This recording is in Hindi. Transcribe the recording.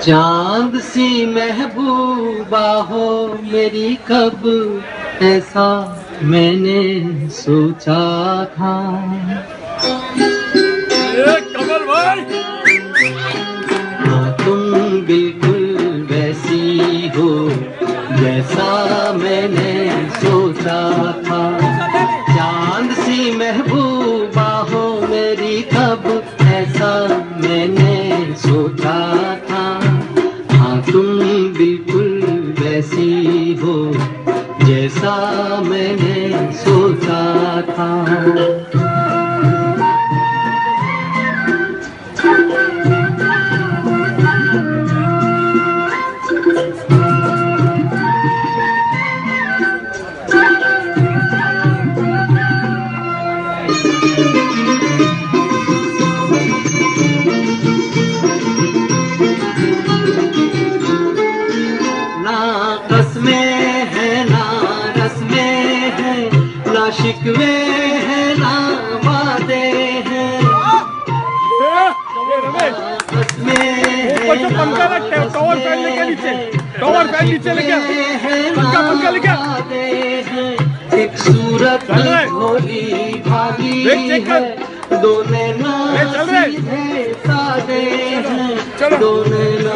चांद सी महबूबा हो मेरी कब ऐसा मैंने सोचा था। कमल भाई हाँ तुम बिल्कुल वैसी हो जैसा मैंने सोचा था। चांद सी महबूबा हो मेरी कब ऐसा मैंने सोचा था। हाँ तुम बिल्कुल वैसी हो जैसा मैंने सोचा था। ना कसमें है ना रस्में है ना शिकवे है ना वादे हैं। ऊपर से पंखा रखते हैं, टॉवर फैन लेके नीचे, टॉवर फैन नीचे लेके पंखा लेके एक सूरत भोली भागी है दो नैना सीधे सादे हैं दो नैना